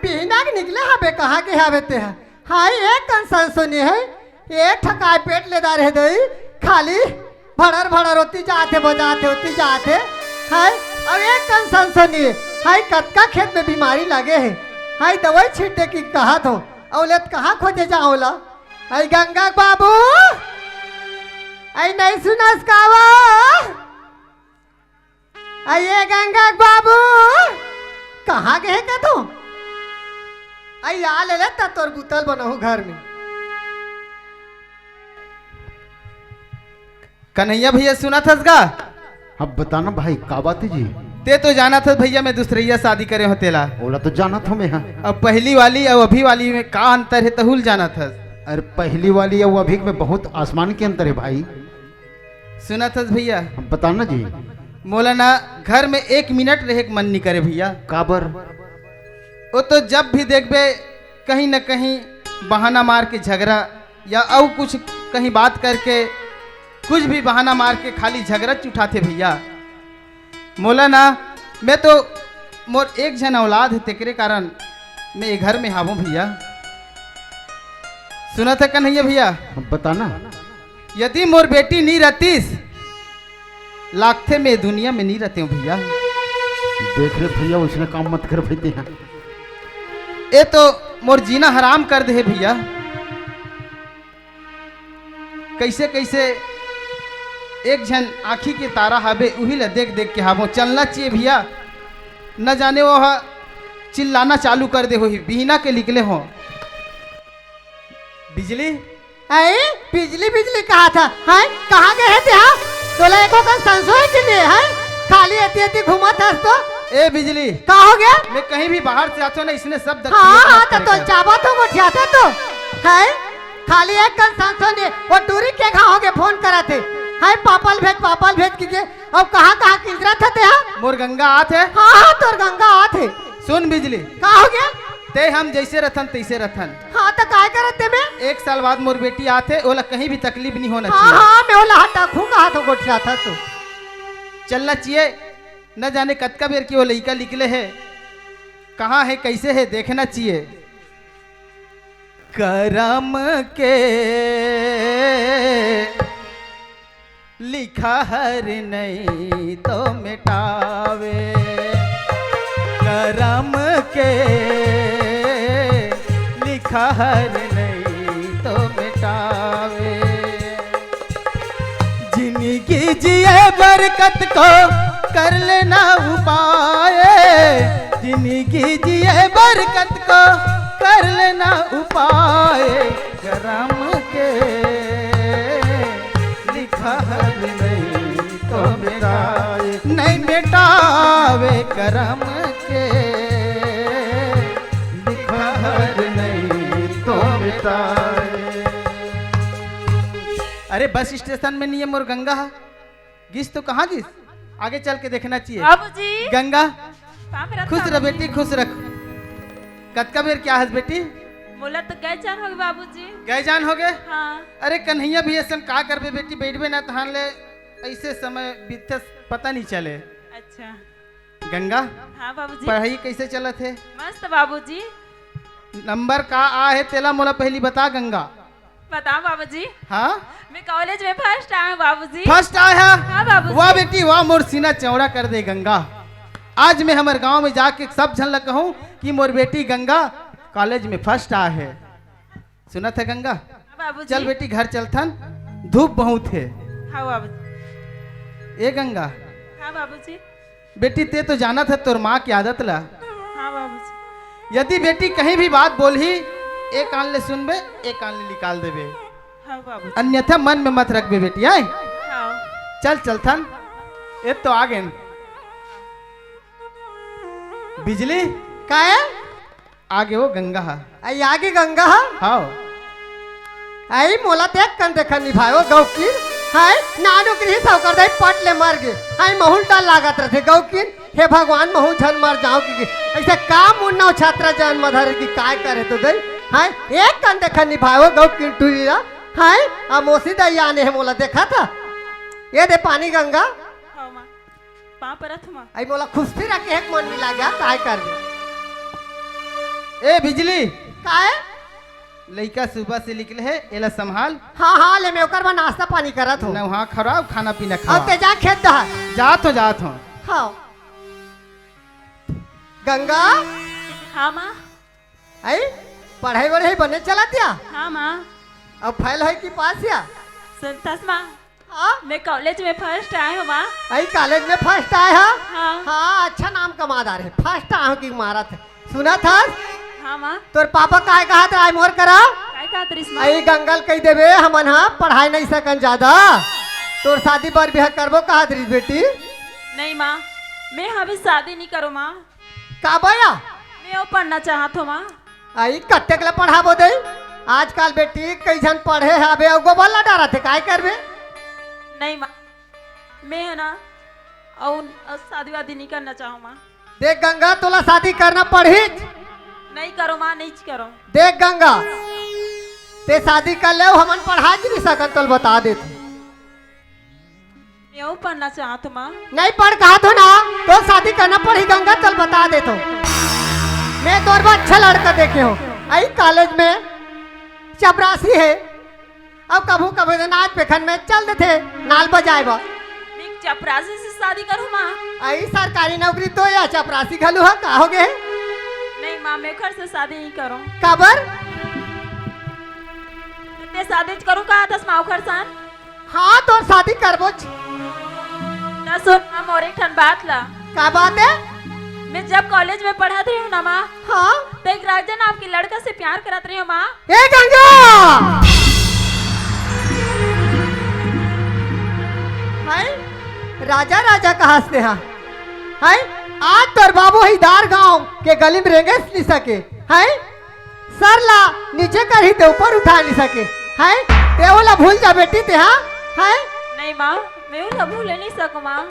बिना के निकले हबे कहाँ के हबे ते हाय एक कंसन सुनी है एक ठकाय पेट ले दार है दई खाली भड़र होती जाते बजाते होती जाते हाय अब एक कंसन सुनी हाय कतका खेत में बीमारी लगे है हाय दवाई छींटे की कहा तो औलत कहाँ खोजे जाओला हाय गंगा बाबू आई नहीं सुनस कावा ये गंगा बाबू कहाँ गए का तू आई आ ले लेता तोर बुतल बनाऊ घर में। कन्हैया भैया सुना था का? अब बताना भाई का बात है जी? ते तो जाना था भैया मैं दूसरैया शादी करे हो तेला। ओला तो जाना था मैं। अब पहली वाली और अभी वाली में का अंतर है तहुल जाना था। अरे पहली वाली और अभी में बहुत आसमान के अंतर है भाई। सुना था भैया? अब बताना जी। मौलाना घर में 1 मिनट रहे मन नहीं करे भैया। काबर? वो तो जब भी देखबे कहीं न कहीं बहाना मार के झगड़ा या और कुछ कहीं बात करके कुछ भी बहाना मार के खाली झगड़ा उठाते भैया। मौलाना मैं तो मोर एक जन औलाद है तेरे कारण मैं ये घर में हावूं भैया। सुना था कन्हैया भैया? अब बताना। यदि मोर बेटी नहीं रहतीस लाखते में दुनिया में नहीं रहते हूँ भैया। देख रहे भैया उसने काम मत कर भैया हैं। ये तो मोर जीना हराम कर दे भैया। कैसे कैसे एक जन आँखी के तारा हावे उही ला देख देख के हावो चलना चाहिए भैया। न जाने वो चिल्लाना चालू कर दे हो बिहना के निकले हो। बिजली अरे बिजली कहा था हाय कहाँ गए थे हाँ तोला एको का संशय के लिए है खाली एती घुमा था तो ए बिजली कहाँ हो गया? मैं कहीं भी बाहर से आता हूँ ना इसने सब हाँ तो चाबा तो वो ठियाता तो है खाली एक कल संशय वो दूरी के कहाँ हो गए फोन करा थे हाय पापल भेज कीजिए अब कहाँ किजरा थे हाँ मोर गंगा आते हाँ तोर गंगा आते। सुन बिजली कहाँ हो गया? ते हम जैसे रथन तैसे रथन। हाँ तो काय करते में 1 साल बाद मोर बेटी आते ओला कहीं भी तकलीफ नहीं होना हाँ चाहिए। हाँ मैं ओला हटा खूंगा हाथों को ठिया था तो चलना चाहिए। न जाने कतका बेर की वो लड़का निकले है कहाँ है कैसे है देखना चाहिए। करम के लिखा हर नहीं तो मिटावे करम के लिखा हर नहीं तो मिटावे। जिंदगी जिए बरकत को कर लेना उपाय जिंदगी जिए बरकत को कर लेना उपाय करम के लिखा हर नहीं तो मिटावे नहीं मिटावे करम के लिखा हर नहीं तो मिटावे। अरे बस स्टेशन में नहीं है मोर गंगा गिस तो कहाँ गिस आगे चल के देखना चाहिए। बाबूजी गंगा मेरा खुश रह बेटी खुश रख। कतका बेर क्या है बेटी? बोला तो गए जान हो गए बाबूजी। गए जान हो गए? हाँ। अरे कन्हैया भी ऐसा का करबे बेटी बैठबे ना तहां ले ऐसे समय बीते पता नहीं चले। अच्छा गंगा हाँ बाबूजी पढ़ाई कैसे चलत है? मस्त बाबूजी। नंबर का आ है तेला मोला पहली बता गंगा। बताओ बाबूजी। हाँ मैं कॉलेज में फर्स्ट आया बाबूजी। फर्स्ट आया? हाँ बाबूजी। वाह बेटी वाह मोर सीना चौड़ा कर दे गंगा। आज मैं हमारे गांव में जाके सब झन लग कहूँ कि मोर बेटी गंगा कॉलेज में फर्स्ट आ है। सुना था गंगा? बाबूजी चल बेटी घर चलथन धूप बहुत है। हाँ बाबूजी। ए गंगा हाँ बाबूजी। बेटी ते तो जाना था तोर माँ की आदत ला। हाँ बाबूजी। यदि बेटी कहीं भी बात बोली एक कान ले सुनबे एक कान ले निकाल देबे। हाँ बाबूजी। अन्यथा मन में मत रखबे बेटी। आए हाँ। चल चलथन ये तो आ गए। बिजली का है? आगे वो गंगा हा। आई आगे गंगा हा? हाँ आई मोला देख कन देखा निभायो गौ की हाय नानो के हिसाब कर दे पट ले मार गे हाय महूल डाल लागत रहे गौ की हे भगवान महू झन मार जाओ की ऐसे काम मुन्ना छात्रा जन मधर की काय करे तो दे हाय एक कन देखा निभायो गौ की टुईरा हाय आ मोसी दैया ने है मोला देखा था ये दे पानी गंगा। हाँ माँ पाँव पर रथ माँ। आई मोला खुशी रखे एक मन मिला गया काय कर दे ए बिजली, का है? लड़का सुबह से निकले है, एला संभाल। हाँ हाँ ले मैं ओकर में नाश्ता पानी करत हो। न वहाँ खराब खाना पीना अब खा। ते जा खेत दहा। जात हो। हाँ गंगा हाँ माँ। आई पढ़ाई वढ़ाई बने चला दिया। हाँ माँ। अब फैल है कि पास या? संतोष माँ, हाँ मैं कॉलेज में फर्स्ट आए हूँ माँ। आई कॉलेज में फर्स्ट आए हा? हाँ। हाँ अच्छा नाम कमादार है, फर्स्ट आए हो कि मारा थे। सुना था हाँ माँ। तोर पापा काहे कहा था आई मोर करा? काय कहा तरीस माँ? आई गंगल कही देवे हमन हाँ पढ़ाई नहीं सकन ज्यादा, तोर शादी बर ब्याह करबो कहा तरीस बेटी? नहीं माँ, मैं अभी शादी नहीं करूँ माँ। का बया? मैं वो पढ़ना चाहत हूँ माँ। आई कत्ते के पढ़ाबो दे? आजकल बेटी कई जन पढ़े है अबे गोबर ला डारा थे काय करबे? नहीं माँ, मैं है ना और शादी वादी नहीं करना चाहूँ माँ। देख गंगा तोला शादी करना पड़ी। नहीं करो माँ, नहीं करो। देख गंगा ते शादी कर ले हमन पढ़ा जी नहीं सकन तोल बता देते। मैं वो पढ़ना चाहत हूँ माँ। नहीं पढ़ कहा तो ना तो शादी करना पड़ी गंगा तोल बता दे तो। मैं तोर बा अच्छा लड़का देखे हो आई कॉलेज में चपरासी है, अब कभू कभी नाच पेखन में चल देते नाल बजाए बा। मैं चपरासी से शादी करूँ माँ? आई सरकारी नौकरी तो या चपरासी घलू है का हो गए? नहीं माँ, मैं घर से शादी नहीं करूँ। काबर? ते शादी करूँ कहा था माँ घर सान? हाँ तो शादी करबो। ना सुन माँ, मोर एक ठन बात ला। का बात है? मैं जब कॉलेज में पढ़त रही हूँ ना माँ, हाँ तो एक राजा नाम की लड़का से प्यार करत रही हूँ माँ। ए गंगा हाय राजा राजा कहा से हाय आज तोर बाबू हिदार गांव के गली में रेंगे नहीं सके हाय सर ला नीचे कर ही ते ऊपर उठा नहीं सके हाय ते वाला भूल जा बेटी ते हाँ हाय नहीं माँ, मैं उन्हें भूल नहीं सकूँ माँ।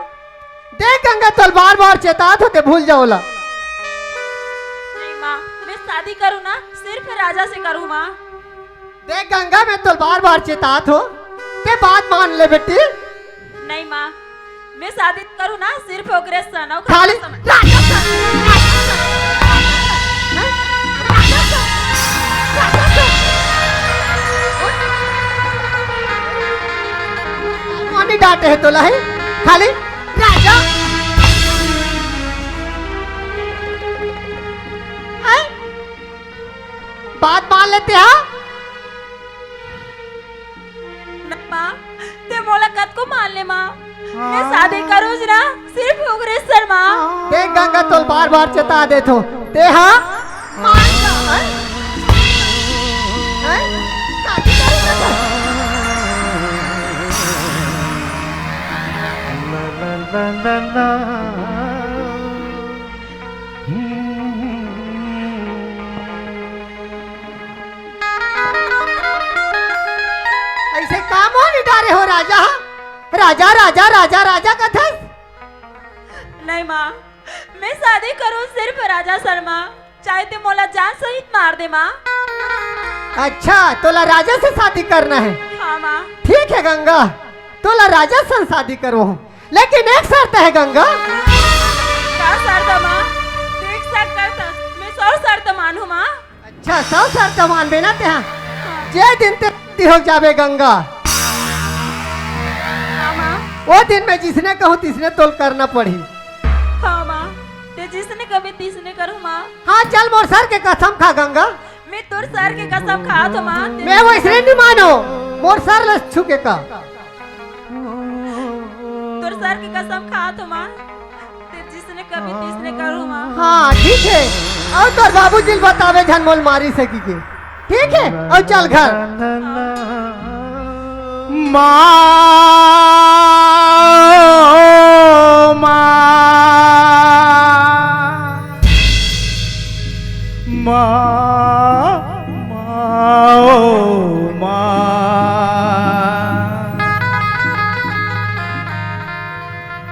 देख गंगा तोल बार बार चेतात होते भूल जाओला। नहीं माँ, मैं शादी करूँ ना सिर्फ राजा से करूँ माँ। देख गंगा मैं तोल बार बार चेतात हो ते बात मान ले बेटी। नहीं माँ, मैं शादी करूँ ना सिर्फ ओकरे सन खाली मानी डांटे है तो लाई खाली राजा है? बात मान लेते हैं नहीं माँ, ते बोला कद को मान ले माँ। मैं शादी करूँ ना सिर्फ ओकरे सन माँ। देख गंगा तोल बार बार चेता दे तो ते हाँ मान जा है? है? शादी करूँगा तो? ऐसे काम हो नहीं डारे हो राजा राजा राजा राजा राजा कथस। नहीं माँ, मैं शादी करूँ सिर्फ राजा शर्मा, चाहे ते मोला जान सहित मार दे माँ। अच्छा तोला राजा से शादी करना है? हाँ माँ। ठीक है गंगा तोला राजा से शादी करो लेकिन एक शर्त है गंगा। क्या शर्त माँ? देख सकता मैं 100 शर्त मानू माँ। अच्छा 100 शर्त मान बेना ते हाँ जे दिन ते हो जावे गंगा हाँ माँ। वो दिन में जिसने कहूँ तिसने तोल करना पड़ी। हाँ माँ, ते जिसने कभी तीसने करूँ माँ। हाँ चल मोर सर के कसम खा गंगा। मैं तुर सर के कसम खा तो माँ। मैं वैसे नहीं मानो मोर सर ल छुके का। तुर सर की कसम खा तो माँ, ते जिसने कभी तीसने करूँ माँ। हाँ ठीक है और तोर बाबूजी बतावे झन मोल मारी सकी के ठीक है और चल घर।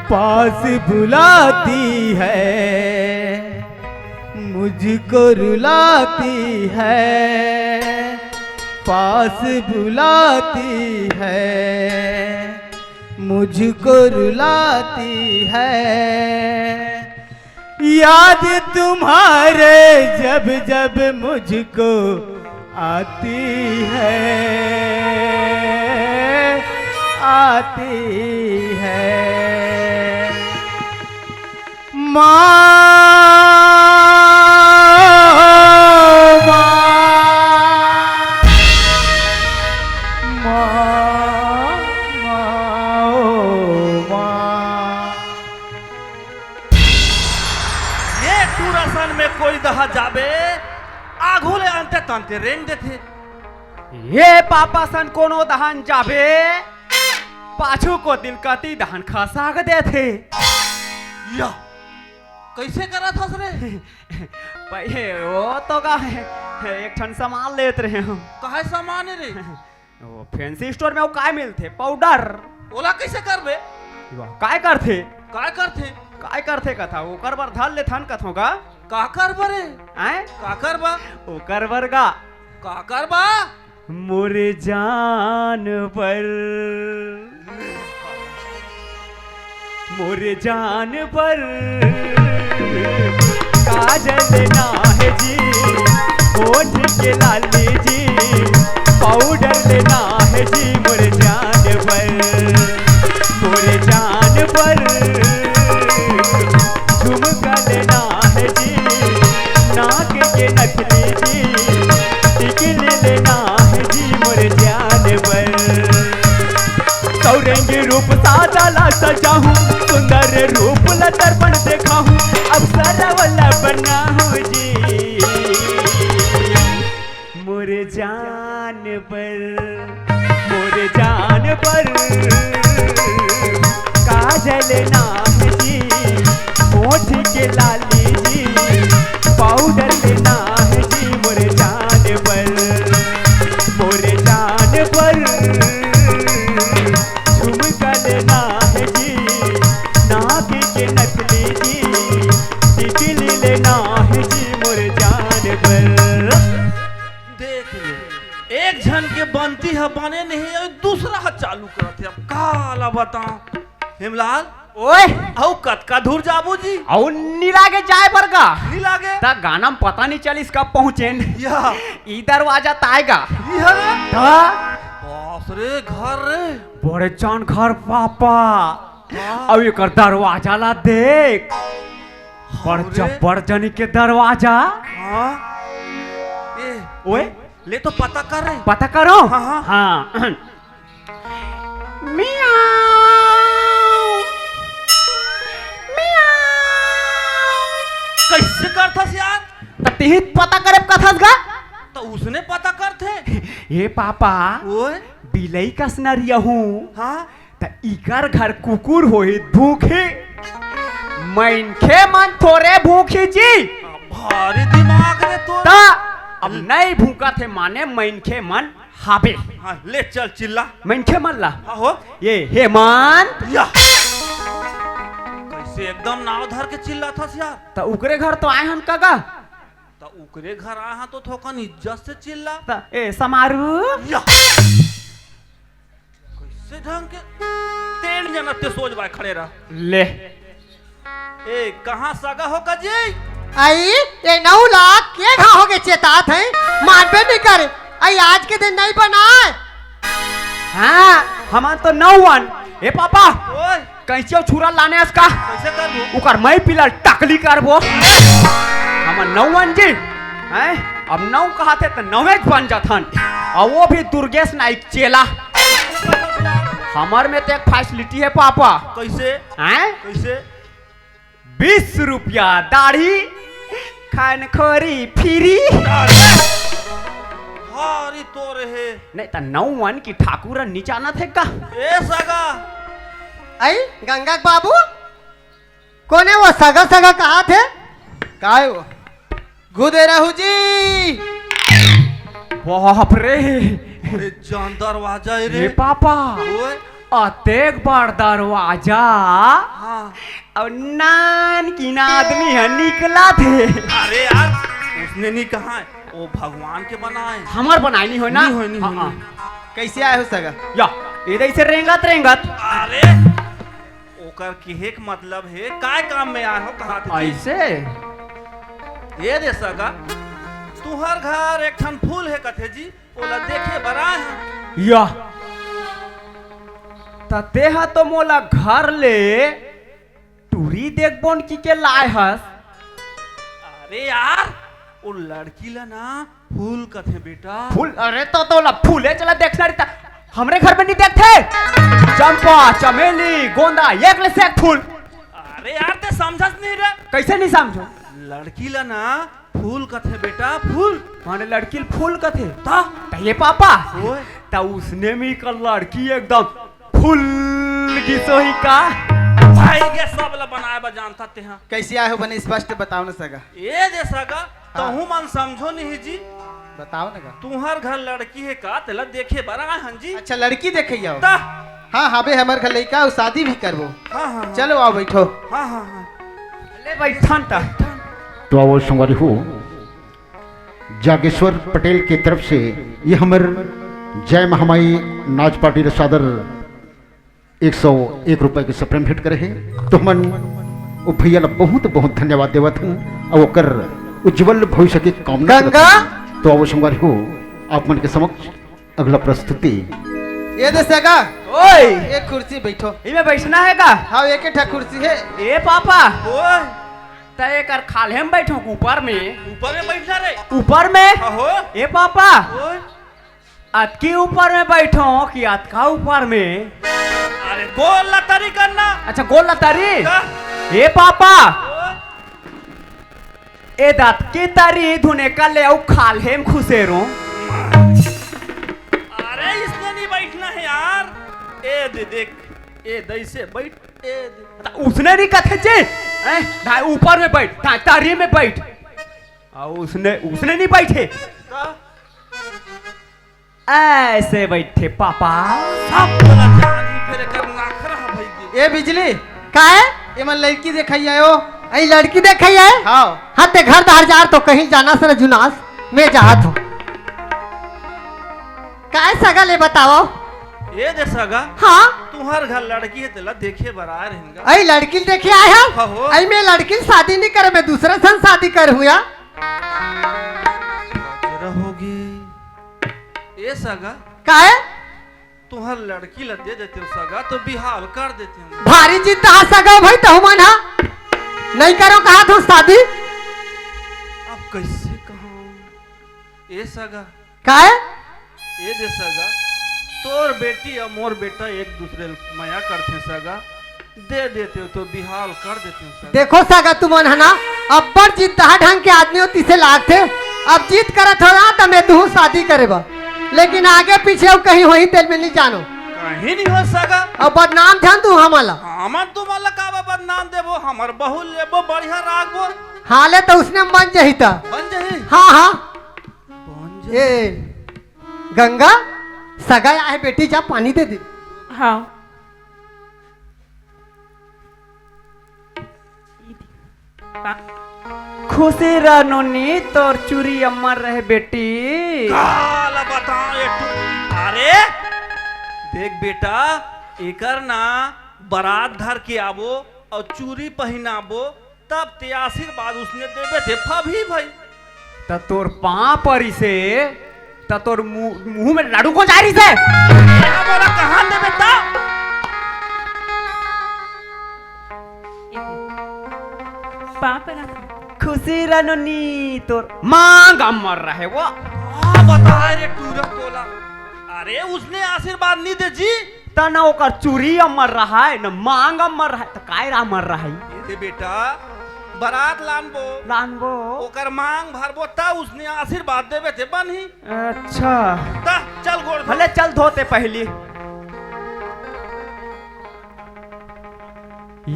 पास बुलाती है मुझको रुलाती है, पास बुलाती है मुझको रुलाती है, याद तुम्हारे जब जब मुझको आती है, आती है। ये टूरसन में कोई दहा जाबे आघोले अंते तंते रेंग देथे। ये पापा सन कोनो दहन जाबे पाछू को दिलकती दहन खसाग देथे। या कैसे करा था रे? पहले वो तो का है एक ठन सामान लेत रहे हम। काहे सामान रे? वो फैंसी स्टोर में वो काय मिलते पाउडर। ओला कैसे करबे? काय करथे काय करथे? काय करथे कथा ओकर बर धर ले थन कथो का का करबे रे? हैं का करबा? ओकर बर का का करबा? मोरे जान पर, मोरे जान पर काजल ना है जी, होठ के लाली जी, पाउडर लेना है जी मोरे जान पर, मोरे जान पर झुमका लेना है जी, नाक के नथनी जी, टिकली लेना है जी मोरे जान पर। सौरंगी रूप साजा सजाऊं, सुंदर रूप ला दर्पण देखाऊं, अवसर वाला बना हूँ जी मोरे जान पर, मोरे जान पर काजल नाम जी, होठ के लाली जी, पाउडर लेना है जी मोरे जान पर, मोरे जान पर झुमका लेना है जी, नाक के नथनी जी, टिकली लेना है जी मोरे जान पर। देख ले एक जन के बनती है बने नहीं और दूसरा है चालू करते। अब काला बताऊं हिमलाल ओए औ कतका दूर जाबू जी? और नीलागे जाए पर का नहीं लागे ता गाना में पता नहीं चली इसका पहुंचेन या ई दरवाजा ताएगा ये रे ता बाप रे घर रे बड़े जान घर पापा। अब ये कर दरवाजा ला देख बड़ रे। जब्बर जनी के दरवाजा। हाँ ए ओए ले तो पता कर रहे पता करो हाँ, हाँ। हाँ मियाँ कैसे करता यार? ततीत पता करे कथस गा तो उसने पता करते ये पापा ओए बिलई का सनरिया हूँ हाँ त इकर घर कुकुर होई भूखे मैनखे मन थोड़े भूखी जी भारी दिमाग रे तो। ता अब नहीं भूखा थे माने मैनखे मन हाबे। हाँ ले चल चिल्ला मैनखे मन ला हाँ हो ये हेमंत या कैसे एकदम नाव धर के चिल्ला था यार। त उकरे घर तो आए हम कागा तो उकरे घर आया तो थोकन इज्जत से चिल्ला त ए समारू या कैसे ढंग के तेल जनते सोच बाय खड़े रह। ले ए कहाँ सगा होगा जी? आई ये 9 लाख के घा हो गए चेतात है मानबे नहीं करे। आई आज के दिन नहीं बनाए। हाँ हमान तो नौवन ए पापा ओए कैसे छुरा लाने इसका कैसे कर उकर मैं पिलर टकली करबो हम नौवन जी हैं अब नौ कहते तो नौवेज बन जाथन और वो भी दुर्गेश नाइक चेला। हमार में तो एक फैसिलिटी है पापा कैसे हैं कैसे 20 रुपया दाढ़ी खानखोरी फ्री हारी तो रहे नहीं तो नौवन की ठाकुर नीचा न थे का ए सगा आई गंगा बाबू कोने वो सगा सगा कहा थे? काय वो गुदे रहू जी। बाप रे अरे जान दरवाजा है रे रे पापा ओए अतेक बार दरवाजा हाँ और नान की ना आदमी है निकला थे। अरे यार उसने नहीं कहा है वो भगवान के बनाए हमार बनाई नहीं हो ना नहीं हो, नहीं हो, हाँ, नहीं। कैसे आए हो सगा? या इधर से रेंगत रेंगत अरे ओकर किहे के मतलब है काय काम में आए हो कहाँ थे जी? ऐसे ये दे सगा तुहर घर एक ठन फूल है कथे जी ओला देखे बरा है या ततेहा तो मोला घर ले टूरी देख बोन की के लाए हस। अरे यार वो लड़की ला ना फूल कथे बेटा फूल अरे तो ला फूले चला देखना रहता हमरे घर में नहीं देखते चंपा चमेली गोंदा एक ले से एक फूल। अरे यार ते समझस नहीं रे कैसे नहीं समझो लड़की ला ना फूल कथे बेटा फूल माने लड़की फूल का थे ता ये पापा ओए ता उसने भी का लड़की एकदम फूल की सोही का भाई के सब ला बनाए बा जानता ते हां कैसे आए हो बने स्पष्ट बताओ ना सगा। ये दे सगा तहु मन समझो नहीं जी बताओ ना गा। तुहर घर लड़की है का तेला देखे बरा आए हन जी अच्छा लड़की देखे आओ। ता हाँ हाँ बे हमार घर लड़का और शादी भी करबो। हाँ हाँ चलो आओ बैठो। हाँ हाँ हाँ ले बैठन ता तो आओ संगवारी हो जागेश्वर पटेल की तरफ से ये हमर जय महामाई नाच पार्टी रे सादर 101 रुपए के सप्रेम भेंट करे हैं तो मन ओ भैया ला बहुत बहुत धन्यवाद देवत हूँ और ओकर उज्जवल भविष्य की कामना करत गंगा! हूं। तो आओ संगवारी हो आप मन के समक्ष अगला प्रस्तुति। ये दे सगा ओए एक कुर्सी बैठो। इमे बैठना है का हाँ एक ही ठा कुर्सी है। ए पापा ओए तय कर खाले में बैठो ऊपर में ऊपर में बैठना रे ऊपर में अहो ए पापा ओए अतकी ऊपर में बैठो कि अतका ऊपर में अरे गोल लतारी करना अच्छा गोल लतारी का? ए पापा ओए ए दात की तारी धुने का ले आऊ खाल हेम खुसेरो अरे इसने नहीं बैठना है यार ए दे देख ए दई से बैठ ए दे उसने नहीं कथे जे ढाई ऊपर में बैठ ढाई तारी में बैठ और उसने नहीं बैठे का ऐसे बैठे पापा सब गलत जानी फिर कर नाखरा भाई दे ए बिजली का है ये मन लड़की देखाई आयो। आई लड़की देखई है हाँ हाँ ते घर दार जार तो कहीं जाना सर जुनास मैं चाहत हूँ काय सगा ले बताओ। ये दे सगा हाँ तुहर घर लड़की है तेला देखे बरा रहेंगा आई लड़की देखे आए हैं हाँ। आई मैं लड़की शादी नहीं करे मैं दूसरे सन शादी कर हुआ रहोगी ये सगा का है तुहर लड़की ला दे देते हो सगा तो बिहार कर देते हम भारी जिद हा सगा भाई तो मन हा नहीं करो कहा तू शादी अब कैसे कहूँ ये सगा का है ये दे सगा तोर बेटी और मोर बेटा एक दूसरे माया करते सगा दे देते हो तो बिहार कर देते हो सगा देखो सगा तू मन है ना अब्बर जिद हा ढंग के आदमी होती से लागते अब जीत करत हो ना तो मैं तू शादी करेबा लेकिन आगे पीछे अब कहीं वही तेल में नहीं जानो कहीं नहीं हो सगा अब बदनाम जान तू हमारा हमर तुम्हारा का बदनाम देबो हमर बहू लेबो बढ़िया राखबो हाले तो उसने बन जही था बन जाही हाँ हाँ बन ये गंगा सगा है बेटी जा पानी दे दे। हाँ खुशी रनोनी तोर चूरी अमर रहे बेटी काला बता ये तू अरे देख बेटा एकर ना बारात धर के आबो और चूड़ी पहनाबो तब ते आशीर्वाद उसने देबे थे फभी भाई त तोर पाँ परी से त तोर मुंह में लाडू को जा रही से ये बोला कहां देबे ता पाप रख खुशी रनोनी तोर मांग अमर रहे वो आ बता रे टूरा तोला अरे उसने आशीर्वाद नहीं दे जी त न ओकर चूरी अमर रहा है न मांग अमर रहा है त काय अमर रहा है ये दे बेटा बारात लानबो लानबो ओकर मांग भरबो ता उसने आशीर्वाद देबे थे बनही अच्छा ता चल गोड़ धो। भले चल धोते पहली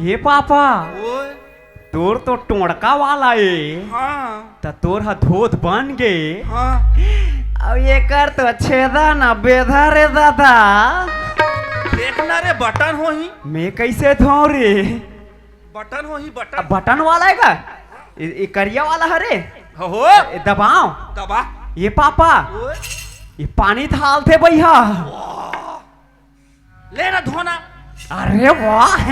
ये पापा ओए तोर तो टोड़का वाला है हाँ त तोर हा धोत बन गे हाँ अब ये कर तो छेदा ना बेधा रे दादा देखना रे बटन हो ही मैं कैसे धो रे बटन हो ही अब बटन बटन वाला है का ये करिया वाला है रे हो ये दबाओ दबा ये पापा ओए ये पानी थालते भैया ले ना धोना अरे वाह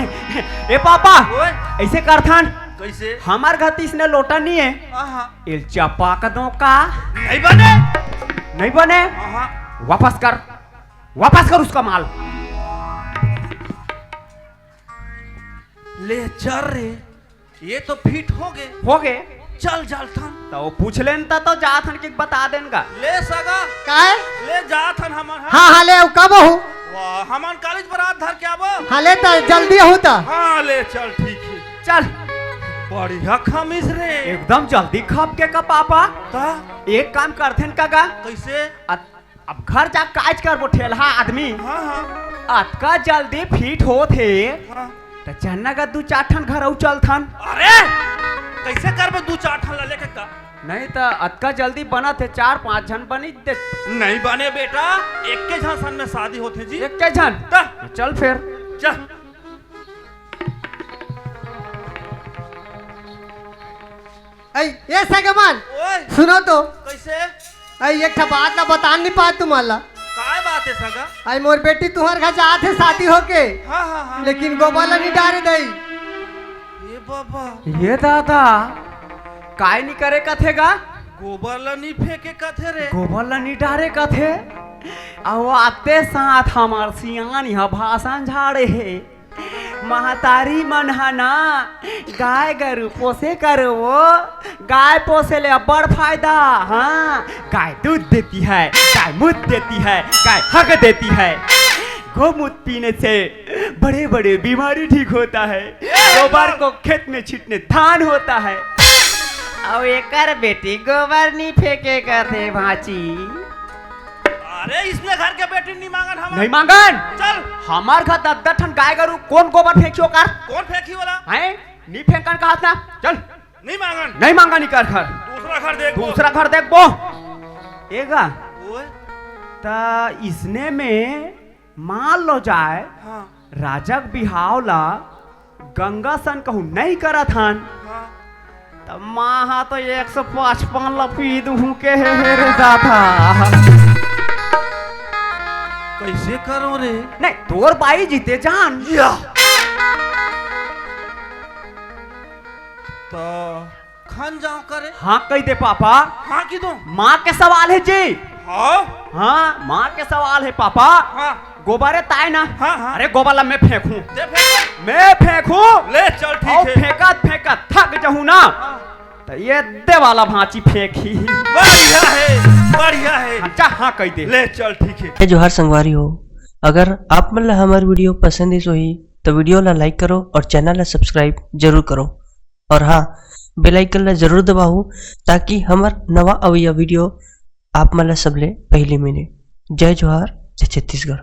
ए पापा ओए ऐसे करथन कैसे हमार घर इसने लोटा नहीं है आहा इल चपा कदों का नहीं बने नहीं बने आहा वापस कर उसका माल ले चल रे ये तो फिट हो गए चल जालथन तो पूछ लेन तो जाथन के बता देनगा ले सगा काय ले जाथन हमन हाँ हाँ ले कब हो वाह हमन कॉलेज बारात धर के आबो हाँ ले तो जल्दी हो तो हाँ ले चल ठीक है चल बढ़िया खमीस रे एकदम जल्दी खप के का पापा ता एक काम करथेन कागा कैसे अब घर जा काज कर ठेलहा आदमी हाँ हाँ अतका जल्दी फिट होथे हाँ तो चन्ना का 2-4 ठन घर औ चलथन अरे कैसे करबे 2-4 ठन ला लेके का नहीं तो अतका जल्दी बना थे 4-5 जन बनी दे नहीं बने बेटा एक के झांसन में शादी होते जी एक के जन ता चल फिर चल ऐ ये सगमान ओए सुनो तो कैसे ऐ एक ठा बात ला बता नहीं पा तुम्हारा काय बात है सगा ऐ मोर बेटी तुहर घर जात है शादी होके हाँ हाँ हाँ लेकिन गोबाला नहीं डारे दई ये बाबा ये दादा काय नहीं करे कथेगा गोबर ला नहीं फेंके कथे रे गोबर ला नहीं डारे कथे अब आते साथ हमार सियान यह भाषण झाड़े है महतारी मन हना गाय गरु पोसे करो वो गाय पोसे ले बड़ फायदा हाँ गाय दूध देती है गाय मूत देती है गाय हक देती है गोमूत्र पीने से बड़े बड़े बीमारी ठीक होता है गोबर को खेत में छीटने धान होता है अब एकर बेटी गोबर नहीं फेंके करते भाची अरे इसने घर के बेटी नहीं मांगन हम नहीं मांगन चल हमार घर 10 ठन गाय गरु कौन गोबर फेंकियो कर कौन फेंकी वाला हैं नहीं फेंकन का हाथ ना चल नहीं मांगन नहीं मांगा नहीं कर घर दूसरा घर देखो दूसरा घर देख बो एगा ओए ता इसने में मान लो जाए हाँ राजक बिहावला गंगा सन कहूँ नहीं करा थान हाँ तब माहा तो 155 लपी दूं के रे दादा कैसे करो रे नहीं तोर बाई जीते जान तो खान जाओ करे हाँ कह दे पापा हाँ की दो माँ के सवाल है जी हाँ हाँ माँ के सवाल है पापा हाँ गोबारे ताए ना हाँ हाँ अरे गोबाला मैं फेंकूं दे फेंक मैं फेंकूं ले चल और ठीक है फेंकत थक जाऊं ना तो ये दे वाला भांची फेंकी बढ़िया है अच्छा हाँ कह दे ले चल ठीक है जय जोहार संगवारी हो अगर आप मन ला हमार वीडियो पसंद है ही तो वीडियो ला लाइक करो और चैनल ला सब्सक्राइब जरूर करो और हाँ बेल आइकन ला जरूर दबाओ ताकि हमार नवा अवैया वीडियो आप मन ला सबले पहले मिले। जय जोहार जय छत्तीसगढ़।